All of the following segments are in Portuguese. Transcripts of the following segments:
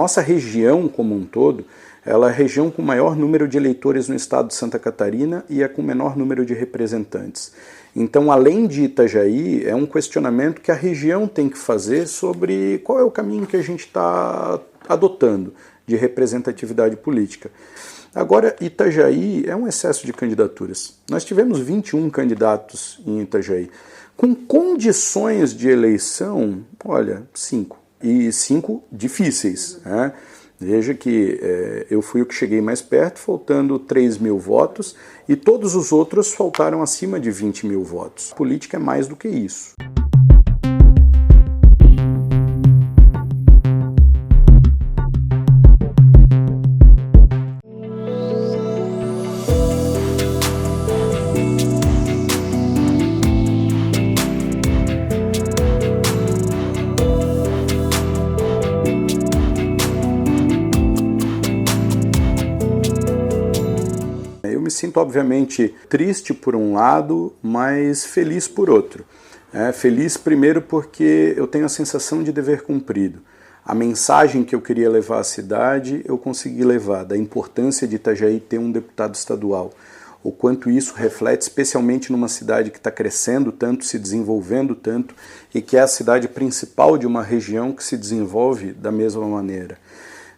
nossa região como um todo, ela é a região com o maior número de eleitores no estado de Santa Catarina e é com o menor número de representantes. Então, além de Itajaí, é um questionamento que a região tem que fazer sobre qual é o caminho que a gente está adotando de representatividade política. Agora, Itajaí é um excesso de candidaturas. Nós tivemos 21 candidatos em Itajaí. Com condições de eleição, olha, 5. E 5 difíceis, né? Veja que eu fui o que cheguei mais perto, faltando 3 mil votos, e todos os outros faltaram acima de 20 mil votos. A política é mais do que isso. Eu me sinto, obviamente, triste por um lado, mas feliz por outro. Feliz primeiro porque eu tenho a sensação de dever cumprido. A mensagem que eu queria levar à cidade, eu consegui levar, da importância de Itajaí ter um deputado estadual. O quanto isso reflete, especialmente numa cidade que está crescendo tanto, se desenvolvendo tanto, e que é a cidade principal de uma região que se desenvolve da mesma maneira.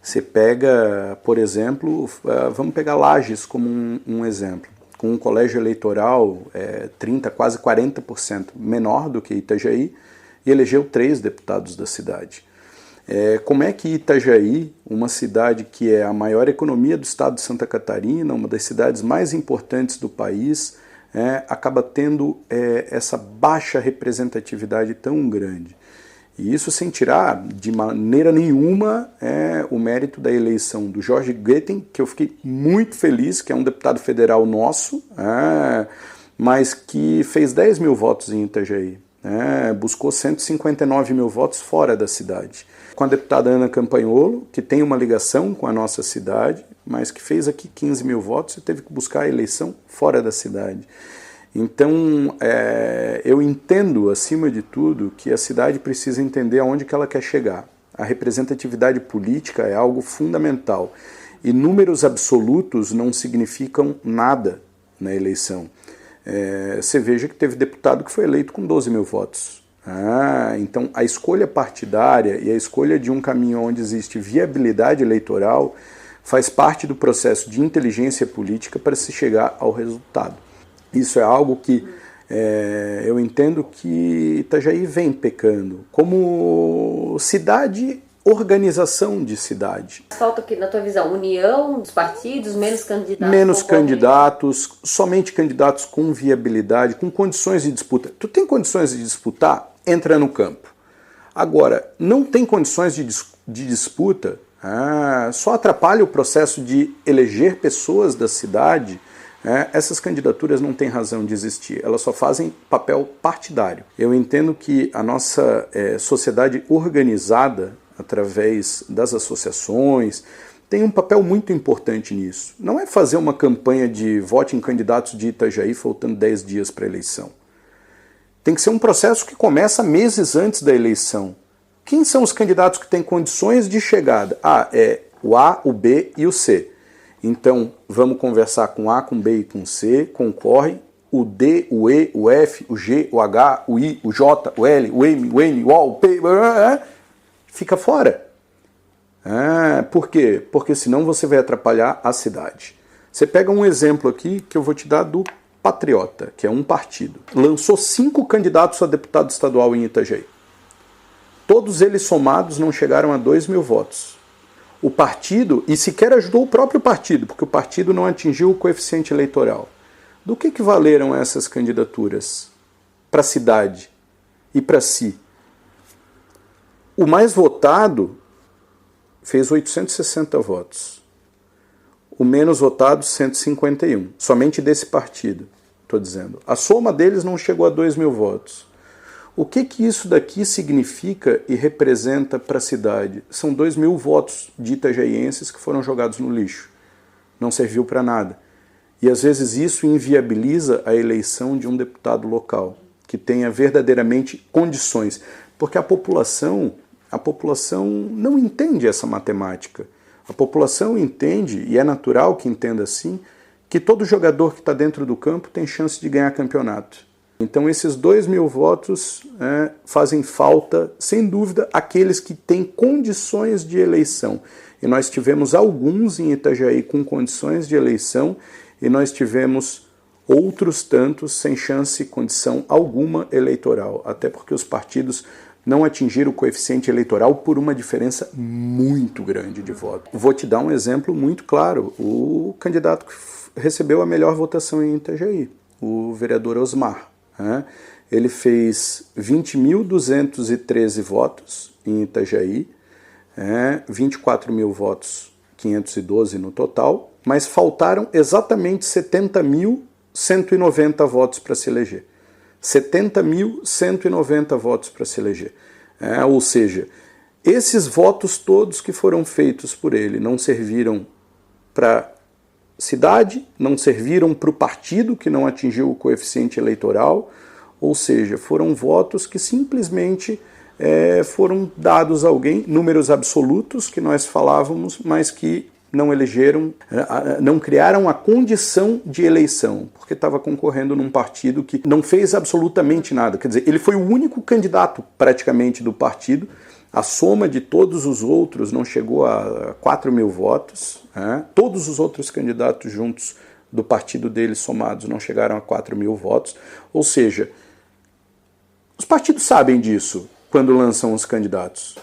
Você pega, por exemplo, vamos pegar Lages como um exemplo, com um colégio eleitoral 30%, quase 40% menor do que Itajaí, e elegeu 3 deputados da cidade. Como é que Itajaí, uma cidade que é a maior economia do estado de Santa Catarina, uma das cidades mais importantes do país, acaba tendo essa baixa representatividade tão grande? E isso sem tirar de maneira nenhuma o mérito da eleição do Jorge Goetten, que eu fiquei muito feliz, que é um deputado federal nosso, mas que fez 10 mil votos em Itajaí, buscou 159 mil votos fora da cidade. Com a deputada Ana Campanholo, que tem uma ligação com a nossa cidade, mas que fez aqui 15 mil votos e teve que buscar a eleição fora da cidade. Então, eu entendo, acima de tudo, que a cidade precisa entender aonde que ela quer chegar. A representatividade política é algo fundamental. E números absolutos não significam nada na eleição. Você veja que teve deputado que foi eleito com 12 mil votos. Então, a escolha partidária e a escolha de um caminho onde existe viabilidade eleitoral faz parte do processo de inteligência política para se chegar ao resultado. Isso é algo que eu entendo que Itajaí vem pecando. Como cidade, organização de cidade. Falta aqui, na tua visão, união dos partidos, menos candidatos? Menos candidatos, somente candidatos com viabilidade, com condições de disputa. Tu tem condições de disputar? Entra no campo. Agora, não tem condições de disputa, só atrapalha o processo de eleger pessoas da cidade. Essas candidaturas não têm razão de existir, elas só fazem papel partidário. Eu entendo que a nossa sociedade organizada, através das associações, tem um papel muito importante nisso. Não é fazer uma campanha de vote em candidatos de Itajaí faltando 10 dias para a eleição. Tem que ser um processo que começa meses antes da eleição. Quem são os candidatos que têm condições de chegada? O A, o B e o C. Então, vamos conversar com A, com B e com C, concorre o D, o E, o F, o G, o H, o I, o J, o L, o M, o N, o O, o P, fica fora. Por quê? Porque senão você vai atrapalhar a cidade. Você pega um exemplo aqui que eu vou te dar do Patriota, que é um partido. Lançou 5 candidatos a deputado estadual em Itajaí. Todos eles somados não chegaram a 2 mil votos. O partido, e sequer ajudou o próprio partido, porque o partido não atingiu o coeficiente eleitoral. Do que valeram essas candidaturas para a cidade e para si? O mais votado fez 860 votos. O menos votado, 151. Somente desse partido, estou dizendo. A soma deles não chegou a 2 mil votos. O que isso daqui significa e representa para a cidade? São 2 mil votos de itajaienses que foram jogados no lixo. Não serviu para nada. E às vezes isso inviabiliza a eleição de um deputado local, que tenha verdadeiramente condições. Porque a população, a população não entende essa matemática. A população entende, e é natural que entenda assim, que todo jogador que está dentro do campo tem chance de ganhar campeonato. Então esses 2.000 votos fazem falta, sem dúvida, àqueles que têm condições de eleição. E nós tivemos alguns em Itajaí com condições de eleição, e nós tivemos outros tantos sem chance e condição alguma eleitoral, até porque os partidos não atingiram o coeficiente eleitoral por uma diferença muito grande de voto. Vou te dar um exemplo muito claro. O candidato que recebeu a melhor votação em Itajaí, o vereador Osmar. Ele fez 20.213 votos em Itajaí, 24.000 votos, 512 no total, mas faltaram exatamente 70.190 votos para se eleger. 70.190 votos para se eleger. Ou seja, esses votos todos que foram feitos por ele não serviram para cidade, não serviram para o partido que não atingiu o coeficiente eleitoral, ou seja, foram votos que simplesmente foram dados a alguém, números absolutos que nós falávamos, mas que não elegeram, não criaram a condição de eleição, porque estava concorrendo num partido que não fez absolutamente nada. Quer dizer, ele foi o único candidato praticamente do partido. A soma de todos os outros não chegou a 4.000 votos. Todos os outros candidatos juntos do partido dele somados não chegaram a 4.000 votos. Ou seja, os partidos sabem disso quando lançam os candidatos.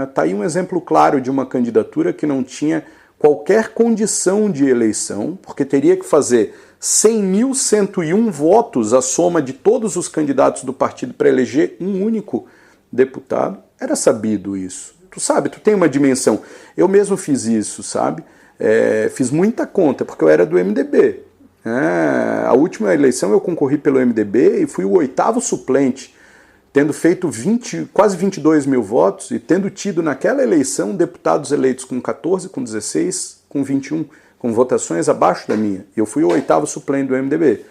Está aí um exemplo claro de uma candidatura que não tinha qualquer condição de eleição, porque teria que fazer 100.101 votos, a soma de todos os candidatos do partido para eleger um único deputado. Era sabido isso. Tu sabe, tu tem uma dimensão. Eu mesmo fiz isso, sabe? Fiz muita conta, porque eu era do MDB. A última eleição eu concorri pelo MDB e fui o 8º suplente, tendo feito quase 22.000 votos e tendo tido naquela eleição deputados eleitos com 14, com 16, com 21, com votações abaixo da minha. E eu fui o 8º suplente do MDB.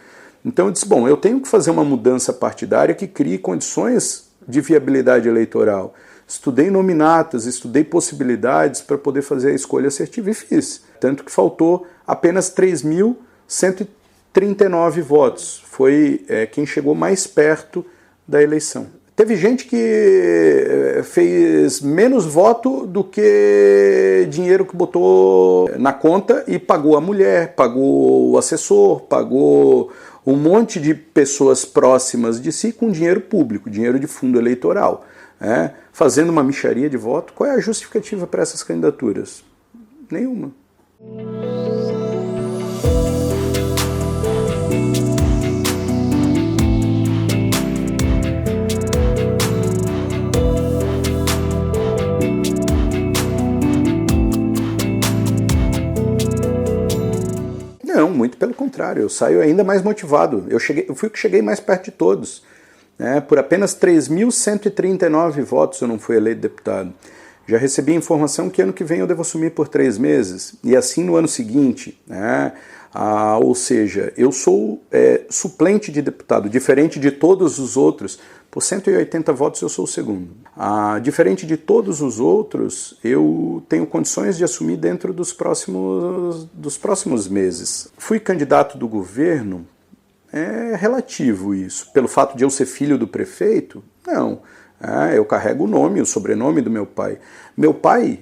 Então eu disse, bom, eu tenho que fazer uma mudança partidária que crie condições de viabilidade eleitoral. Estudei nominatas, estudei possibilidades para poder fazer a escolha assertiva e fiz. Tanto que faltou apenas 3.139 votos. Foi quem chegou mais perto da eleição. Teve gente que fez menos voto do que dinheiro que botou na conta e pagou a mulher, pagou o assessor, pagou um monte de pessoas próximas de si com dinheiro público, dinheiro de fundo eleitoral, fazendo uma mixaria de voto. Qual é a justificativa para essas candidaturas? Nenhuma. Não, muito pelo contrário, eu saio ainda mais motivado. Eu fui o que cheguei mais perto de todos. Por apenas 3.139 votos eu não fui eleito deputado. Já recebi informação que ano que vem eu devo assumir por 3 meses, e assim no ano seguinte. Ou seja, eu sou suplente de deputado, diferente de todos os outros. Por 180 votos eu sou o segundo. Diferente de todos os outros, eu tenho condições de assumir dentro dos próximos meses. Fui candidato do governo, é relativo isso. Pelo fato de eu ser filho do prefeito, não. Eu carrego o nome, o sobrenome do meu pai. Meu pai,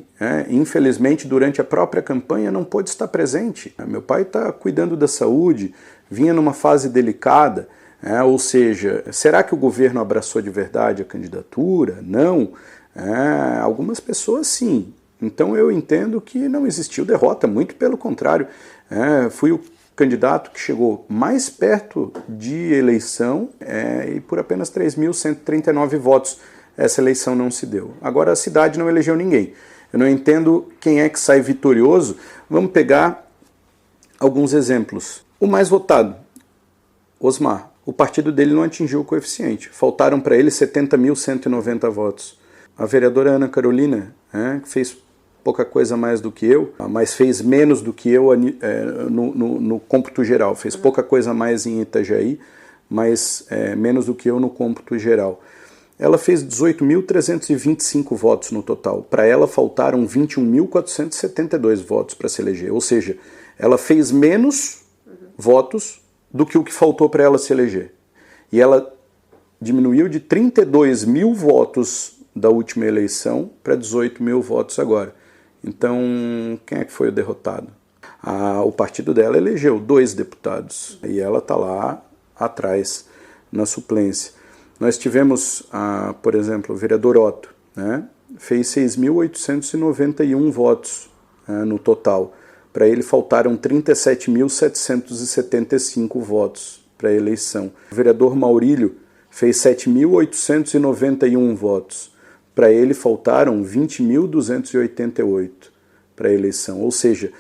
infelizmente, durante a própria campanha não pôde estar presente. Meu pai está cuidando da saúde, vinha numa fase delicada. Ou seja, será que o governo abraçou de verdade a candidatura? Não. Algumas pessoas sim. Então eu entendo que não existiu derrota, muito pelo contrário. Fui o candidato que chegou mais perto de eleição e por apenas 3.139 votos essa eleição não se deu. Agora a cidade não elegeu ninguém. Eu não entendo quem é que sai vitorioso. Vamos pegar alguns exemplos. O mais votado, Osmar. O partido dele não atingiu o coeficiente. Faltaram para ele 70.190 votos. A vereadora Ana Carolina, que fez pouca coisa mais do que eu, mas fez menos do que eu no cômputo geral. Fez pouca coisa mais em Itajaí, mas menos do que eu no cômputo geral. ela fez 18.325 votos no total. Para ela faltaram 21.472 votos para se eleger. Ou seja, ela fez menos votos do que o que faltou para ela se eleger. E ela diminuiu de 32 mil votos da última eleição para 18 mil votos agora. Então, quem é que foi o derrotado? O partido dela elegeu 2 deputados. E ela está lá atrás, na suplência. Nós tivemos, por exemplo, o vereador Otto, né? Fez 6.891 votos no total. Para ele faltaram 37.775 votos para a eleição. O vereador Maurílio fez 7.891 votos. Para ele faltaram 20.288 para a eleição. Ou seja,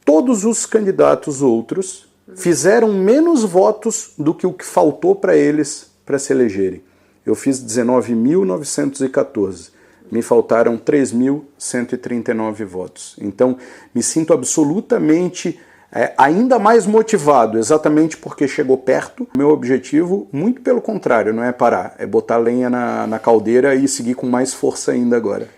todos os candidatos outros fizeram menos votos do que o que faltou para eles para se elegerem. Eu fiz 19.914. Me faltaram 3.139 votos. Então, me sinto absolutamente ainda mais motivado, exatamente porque chegou perto. Meu objetivo, muito pelo contrário, não é parar, é botar lenha na caldeira e seguir com mais força ainda agora.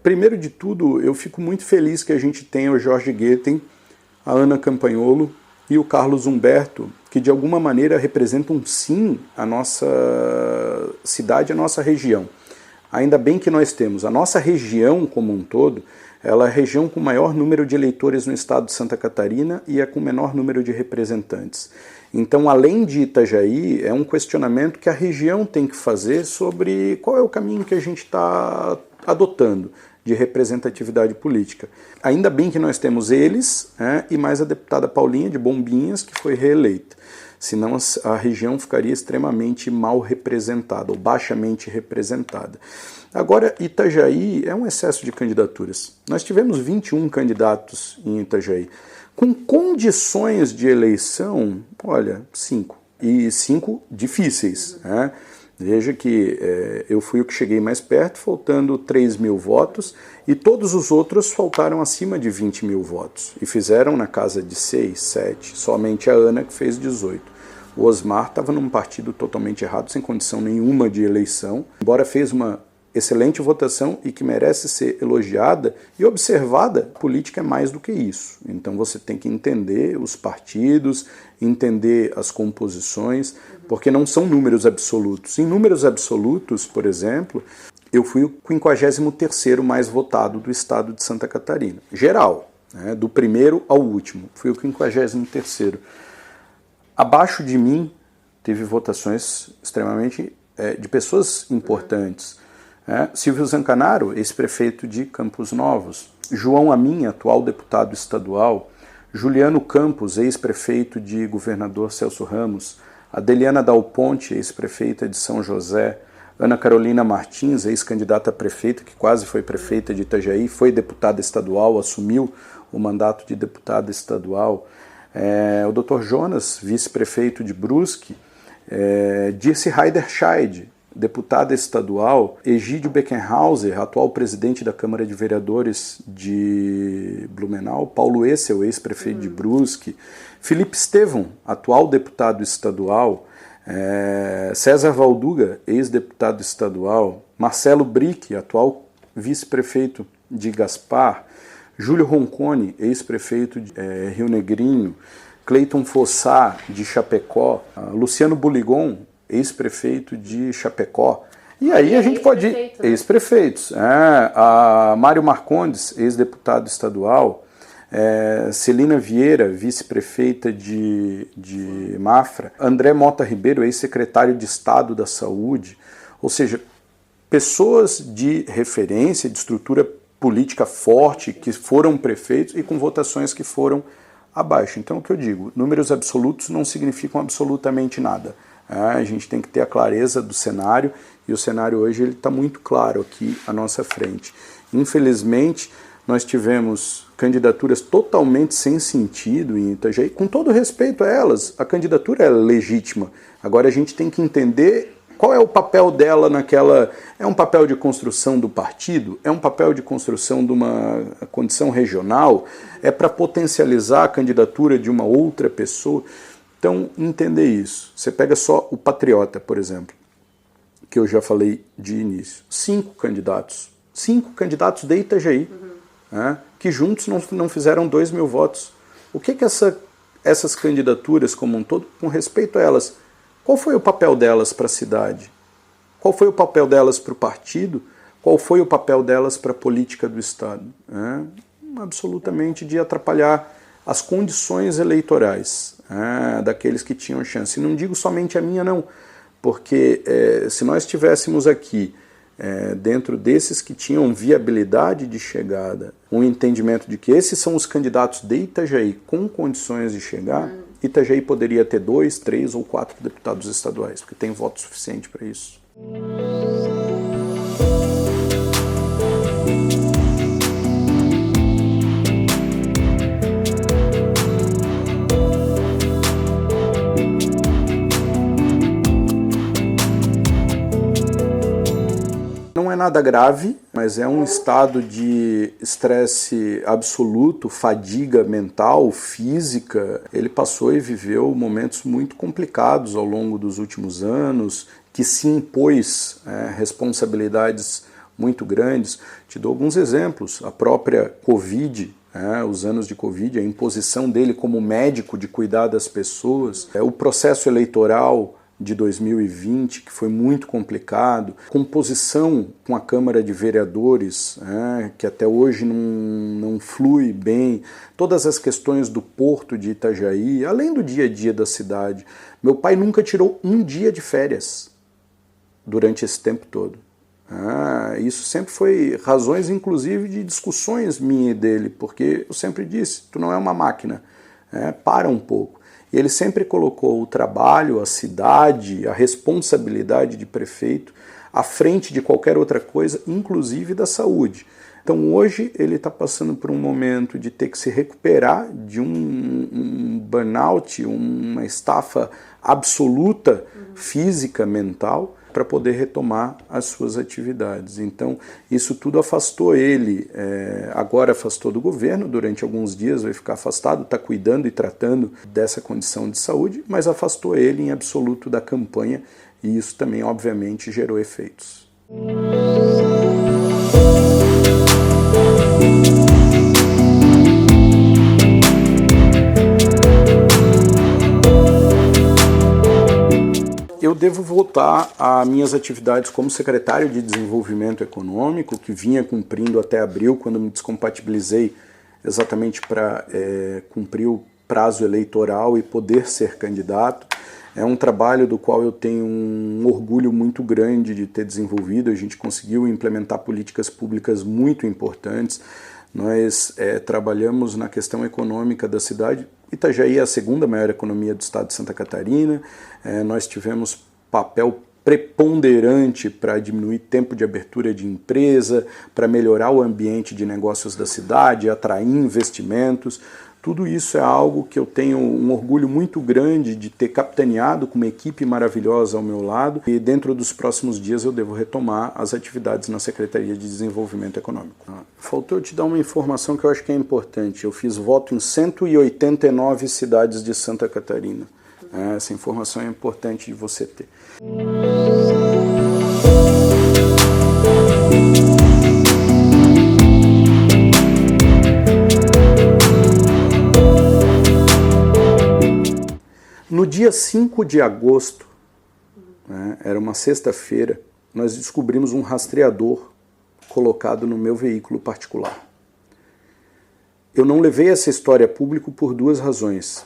Primeiro de tudo, eu fico muito feliz que a gente tenha o Jorge Goeten, a Ana Campagnolo e o Carlos Humberto, que de alguma maneira representam sim a nossa cidade, a nossa região. Ainda bem que nós temos. A nossa região como um todo, ela é a região com o maior número de eleitores no estado de Santa Catarina e é com o menor número de representantes. Então, além de Itajaí, é um questionamento que a região tem que fazer sobre qual é o caminho que a gente está adotando de representatividade política. Ainda bem que nós temos eles, e mais a deputada Paulinha de Bombinhas, que foi reeleita. Senão a região ficaria extremamente mal representada, ou baixamente representada. Agora, Itajaí é um excesso de candidaturas. Nós tivemos 21 candidatos em Itajaí. Com condições de eleição, olha, 5. E 5 difíceis, né? Veja que eu fui o que cheguei mais perto, faltando 3 mil votos, e todos os outros faltaram acima de 20 mil votos, e fizeram na casa de 6, 7, somente a Ana que fez 18. O Osmar estava num partido totalmente errado, sem condição nenhuma de eleição, embora fez uma excelente votação e que merece ser elogiada e observada. Política é mais do que isso. Então você tem que entender os partidos, entender as composições, porque não são números absolutos. Em números absolutos, por exemplo, eu fui o 53º mais votado do estado de Santa Catarina. Geral, né, do primeiro ao último. Fui o 53º. Abaixo de mim, teve votações extremamente de pessoas importantes. Silvio Zancanaro, ex-prefeito de Campos Novos, João Amin, atual deputado estadual, Juliano Campos, ex-prefeito de Governador Celso Ramos, Adeliana Dal Ponte, ex-prefeita de São José, Ana Carolina Martins, ex-candidata a prefeita, que quase foi prefeita de Itajaí, foi deputada estadual, assumiu o mandato de deputada estadual, o Dr. Jonas, vice-prefeito de Brusque, Dirce Heiderscheid, deputada estadual, Egídio Beckenhauser, atual presidente da Câmara de Vereadores de Blumenau, Paulo Essel, ex-prefeito de Brusque, Felipe Estevão, atual deputado estadual, César Valduga, ex-deputado estadual, Marcelo Brick, atual vice-prefeito de Gaspar, Júlio Roncone, ex-prefeito de Rio Negrinho, Cleiton Fossá, de Chapecó, Luciano Buligon, ex-prefeito de Chapecó. E aí a gente pode ir... Ex-prefeitos. A Mário Marcondes, ex-deputado estadual. Celina Vieira, vice-prefeita de Mafra. André Mota Ribeiro, ex-secretário de Estado da Saúde. Ou seja, pessoas de referência, de estrutura política forte, que foram prefeitos e com votações que foram abaixo. Então, o que eu digo, números absolutos não significam absolutamente nada. A gente tem que ter a clareza do cenário, e o cenário hoje está muito claro aqui à nossa frente. Infelizmente, nós tivemos candidaturas totalmente sem sentido em Itajaí, com todo respeito a elas, a candidatura é legítima. Agora a gente tem que entender Qual é o papel dela naquela... É um papel de construção do partido? É um papel de construção de uma condição regional? É para potencializar a candidatura de uma outra pessoa? Então, entender isso. Você pega só o Patriota, por exemplo, que eu já falei de início. 5 candidatos de Itajaí, né, que juntos não fizeram 2.000 votos. O que essas candidaturas como um todo, com respeito a elas, qual foi o papel delas para a cidade? Qual foi o papel delas para o partido? Qual foi o papel delas para a política do Estado? Absolutamente de atrapalhar as condições eleitorais daqueles que tinham chance. E não digo somente a minha, não, porque se nós estivéssemos aqui dentro desses que tinham viabilidade de chegada, um entendimento de que esses são os candidatos de Itajaí com condições de chegar, Itajaí poderia ter 2, 3 ou 4 deputados estaduais, porque tem voto suficiente para isso. Não é nada grave, mas é um estado de estresse absoluto, fadiga mental, física. Ele passou e viveu momentos muito complicados ao longo dos últimos anos, que se impôs responsabilidades muito grandes. Te dou alguns exemplos. A própria Covid, os anos de Covid, a imposição dele como médico de cuidar das pessoas, o processo eleitoral de 2020, que foi muito complicado, composição com a Câmara de Vereadores, que até hoje não flui bem, todas as questões do porto de Itajaí, além do dia a dia da cidade. Meu pai nunca tirou um dia de férias durante esse tempo todo. Isso sempre foi razões, inclusive, de discussões minha e dele, porque eu sempre disse, tu não é uma máquina, para um pouco. E ele sempre colocou o trabalho, a cidade, a responsabilidade de prefeito à frente de qualquer outra coisa, inclusive da saúde. Então hoje ele está passando por um momento de ter que se recuperar de um burnout, uma estafa absoluta física, mental, para poder retomar as suas atividades. Então, isso tudo afastou ele, agora afastou do governo, durante alguns dias vai ficar afastado, está cuidando e tratando dessa condição de saúde, mas afastou ele em absoluto da campanha, e isso também, obviamente, gerou efeitos. Eu devo voltar a minhas atividades como secretário de Desenvolvimento Econômico, que vinha cumprindo até abril, quando me descompatibilizei exatamente para cumprir o prazo eleitoral e poder ser candidato. É um trabalho do qual eu tenho um orgulho muito grande de ter desenvolvido. A gente conseguiu implementar políticas públicas muito importantes. Nós trabalhamos na questão econômica da cidade. Itajaí é a segunda maior economia do estado de Santa Catarina. Nós tivemos papel preponderante para diminuir tempo de abertura de empresa, para melhorar o ambiente de negócios da cidade, atrair investimentos. Tudo isso é algo que eu tenho um orgulho muito grande de ter capitaneado com uma equipe maravilhosa ao meu lado, e dentro dos próximos dias eu devo retomar as atividades na Secretaria de Desenvolvimento Econômico. Faltou eu te dar uma informação que eu acho que é importante. Eu fiz voto em 189 cidades de Santa Catarina. Essa informação é importante de você ter. No dia 5 de agosto, era uma sexta-feira, nós descobrimos um rastreador colocado no meu veículo particular. Eu não levei essa história a público por 2 razões.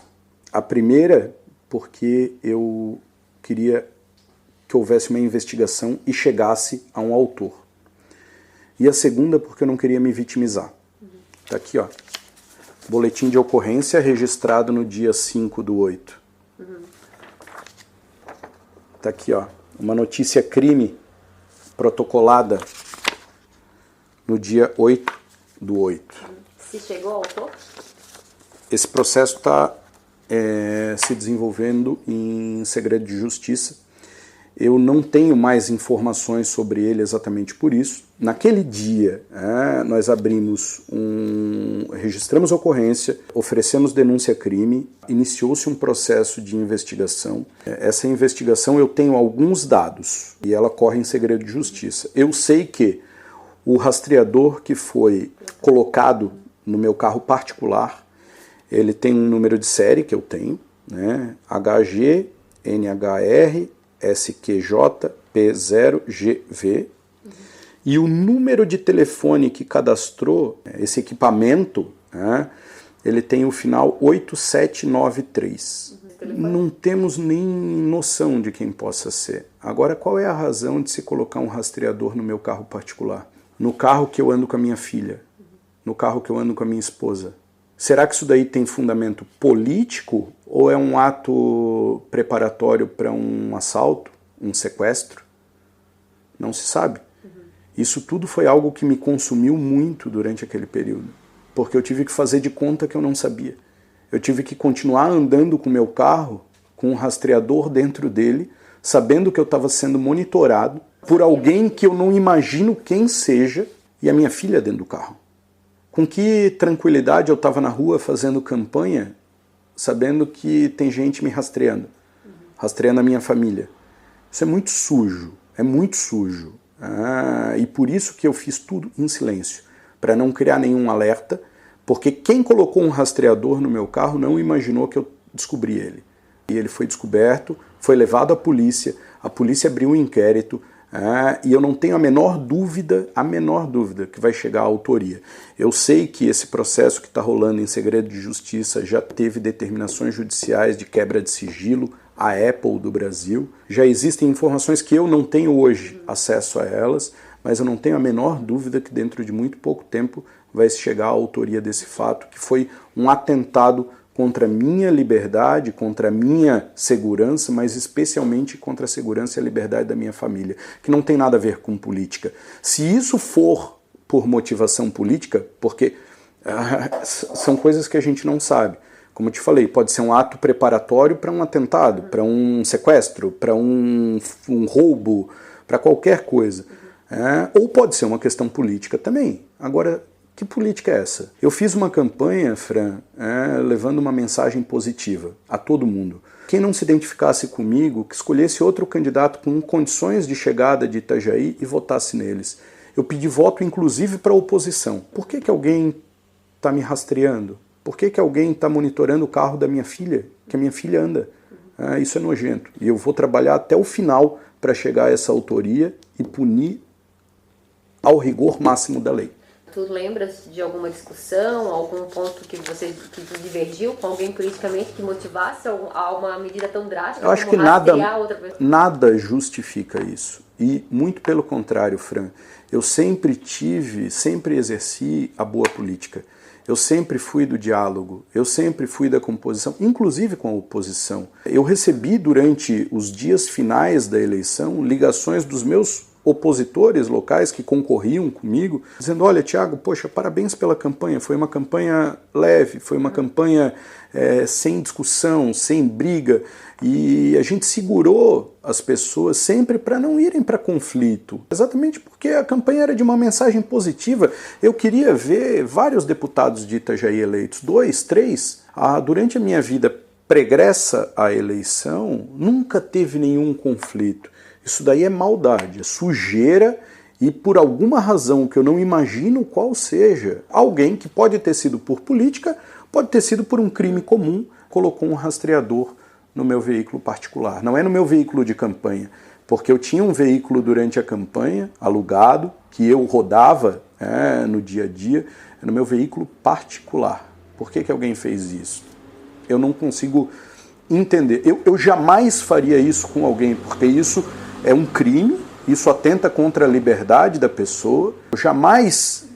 A primeira, porque eu queria que houvesse uma investigação e chegasse a um autor. E a segunda, porque eu não queria me vitimizar. Está aqui, ó. Boletim de ocorrência registrado no dia 5/8. Está aqui, ó, uma notícia crime protocolada no dia 8/8. Se chegou ao autor? Esse processo está se desenvolvendo em segredo de justiça Eu não tenho mais informações sobre ele exatamente por isso. Naquele dia, nós registramos ocorrência, oferecemos denúncia-crime, iniciou-se um processo de investigação. Essa investigação eu tenho alguns dados e ela corre em segredo de justiça. Eu sei que o rastreador que foi colocado no meu carro particular, ele tem um número de série que eu tenho, né? HGNHR SQJ P0GV, e o número de telefone que cadastrou esse equipamento, ele tem o final 8793. Não temos nem noção de quem possa ser. Agora, qual é a razão de se colocar um rastreador no meu carro particular? No carro que eu ando com a minha filha? No carro que eu ando com a minha esposa? Será que isso daí tem fundamento político ou é um ato preparatório para um assalto, um sequestro? Não se sabe. Isso tudo foi algo que me consumiu muito durante aquele período, porque eu tive que fazer de conta que eu não sabia. Eu tive que continuar andando com o meu carro, com um rastreador dentro dele, sabendo que eu estava sendo monitorado por alguém que eu não imagino quem seja, e a minha filha dentro do carro. Com que tranquilidade eu estava na rua fazendo campanha, sabendo que tem gente me rastreando a minha família. Isso é muito sujo, é muito sujo. E por isso que eu fiz tudo em silêncio, para não criar nenhum alerta, porque quem colocou um rastreador no meu carro não imaginou que eu descobri ele. E ele foi descoberto, foi levado à polícia, a polícia abriu um inquérito, e eu não tenho a menor dúvida que vai chegar à autoria. Eu sei que esse processo que está rolando em segredo de justiça já teve determinações judiciais de quebra de sigilo, a Apple do Brasil. Já existem informações que eu não tenho hoje acesso a elas, mas eu não tenho a menor dúvida que dentro de muito pouco tempo vai chegar à autoria desse fato, que foi um atentado contra a minha liberdade, contra a minha segurança, mas especialmente contra a segurança e a liberdade da minha família, que não tem nada a ver com política. Se isso for por motivação política, porque são coisas que a gente não sabe. Como eu te falei, pode ser um ato preparatório para um atentado, para um sequestro, para um roubo, para qualquer coisa. Ou pode ser uma questão política também. Agora, que política é essa? Eu fiz uma campanha, Fran, levando uma mensagem positiva a todo mundo. Quem não se identificasse comigo, que escolhesse outro candidato com condições de chegada de Itajaí e votasse neles. Eu pedi voto, inclusive, para a oposição. Por que alguém está me rastreando? Por que alguém está monitorando o carro da minha filha, que a minha filha anda? Isso é nojento. E eu vou trabalhar até o final para chegar a essa autoria e punir ao rigor máximo da lei. Tu lembras de alguma discussão, algum ponto que tu divergiu com alguém politicamente que motivasse a uma medida tão drástica? Eu acho que nada justifica isso. E muito pelo contrário, Fran. Eu sempre exerci a boa política. Eu sempre fui do diálogo, eu sempre fui da composição, inclusive com a oposição. Eu recebi durante os dias finais da eleição ligações dos meus opositores locais que concorriam comigo, dizendo, olha, Thiago, poxa, parabéns pela campanha, foi uma campanha leve, foi uma campanha sem discussão, sem briga, e a gente segurou as pessoas sempre para não irem para conflito, exatamente porque a campanha era de uma mensagem positiva. Eu queria ver vários deputados de Itajaí eleitos, 2, 3, durante a minha vida pregressa à eleição, nunca teve nenhum conflito. Isso daí é maldade, é sujeira e por alguma razão que eu não imagino qual seja, alguém que pode ter sido por política, pode ter sido por um crime comum, colocou um rastreador no meu veículo particular. Não é no meu veículo de campanha, porque eu tinha um veículo durante a campanha, alugado, que eu rodava no dia a dia, no meu veículo particular. Por que alguém fez isso? Eu não consigo entender. Eu jamais faria isso com alguém, porque isso é um crime, isso atenta contra a liberdade da pessoa. Eu jamais,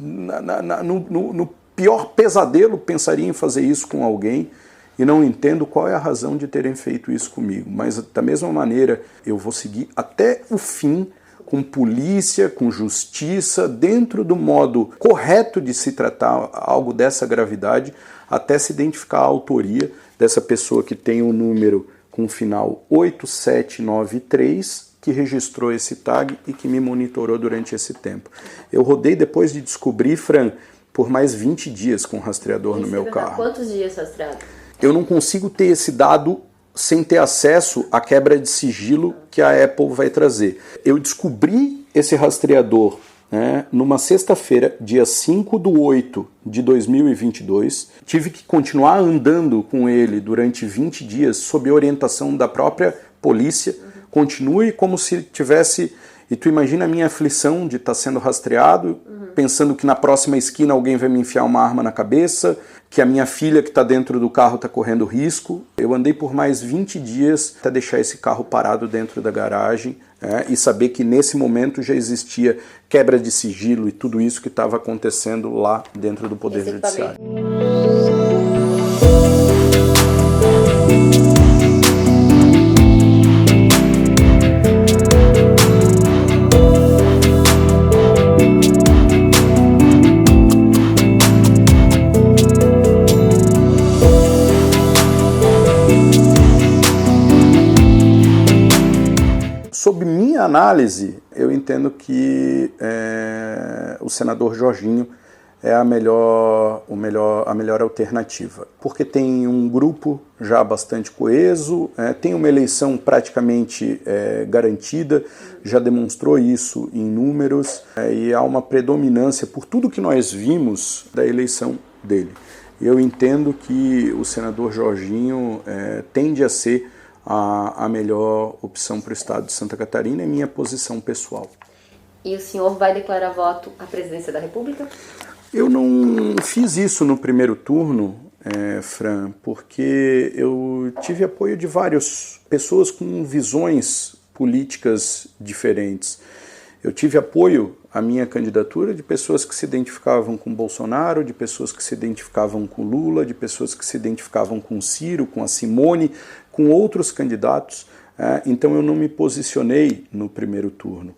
no pior pesadelo, pensaria em fazer isso com alguém e não entendo qual é a razão de terem feito isso comigo. Mas, da mesma maneira, eu vou seguir até o fim com polícia, com justiça, dentro do modo correto de se tratar algo dessa gravidade, até se identificar a autoria dessa pessoa que tem o número com o final 8793, que registrou esse tag e que me monitorou durante esse tempo. Eu rodei depois de descobrir, Fran, por mais 20 dias com o rastreador no meu carro. Quantos dias rastreado? Eu não consigo ter esse dado sem ter acesso à quebra de sigilo que a Apple vai trazer. Eu descobri esse rastreador, né, numa sexta-feira, dia 5/8/2022. Tive que continuar andando com ele durante 20 dias sob orientação da própria polícia. Continue como se tivesse... E tu imagina a minha aflição de estar sendo rastreado, pensando que na próxima esquina alguém vai me enfiar uma arma na cabeça, que a minha filha que está dentro do carro está correndo risco. Eu andei por mais 20 dias até deixar esse carro parado dentro da garagem, e saber que nesse momento já existia quebra de sigilo e tudo isso que estava acontecendo lá dentro do Poder Judiciário. Sob minha análise, eu entendo que o senador Jorginho é a melhor alternativa, porque tem um grupo já bastante coeso, tem uma eleição praticamente garantida, já demonstrou isso em números, e há uma predominância por tudo que nós vimos da eleição dele. Eu entendo que o senador Jorginho tende a ser a melhor opção para o estado de Santa Catarina, é minha posição pessoal. E o senhor vai declarar voto à presidência da República? Eu não fiz isso no primeiro turno, Fran, porque eu tive apoio de várias pessoas com visões políticas diferentes. Eu tive apoio à minha candidatura de pessoas que se identificavam com Bolsonaro, de pessoas que se identificavam com Lula, de pessoas que se identificavam com Ciro, com a Simone, com outros candidatos. Então eu não me posicionei no primeiro turno.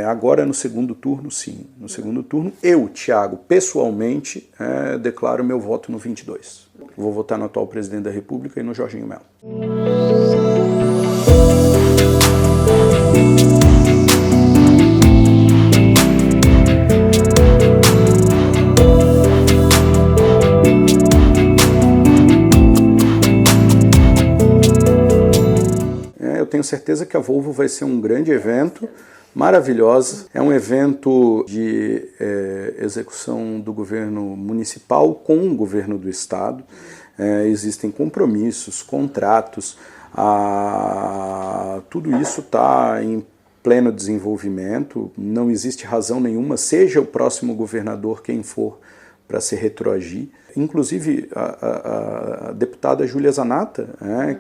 Agora no segundo turno, sim. No segundo turno, eu, Thiago, pessoalmente, declaro meu voto no 22. Vou votar no atual presidente da República e no Jorginho Mello. Eu tenho certeza que a Volvo vai ser um grande evento, maravilhosa. É um evento de execução do governo municipal com o governo do estado. Existem compromissos, contratos, tudo isso está em pleno desenvolvimento. Não existe razão nenhuma, seja o próximo governador quem for, para se retroagir. Inclusive, a deputada Júlia Zanata,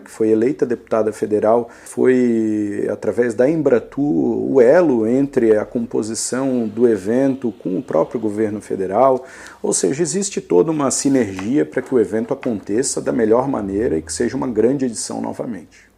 que foi eleita deputada federal, foi, através da Embratur, o elo entre a composição do evento com o próprio governo federal. Ou seja, existe toda uma sinergia para que o evento aconteça da melhor maneira e que seja uma grande edição novamente.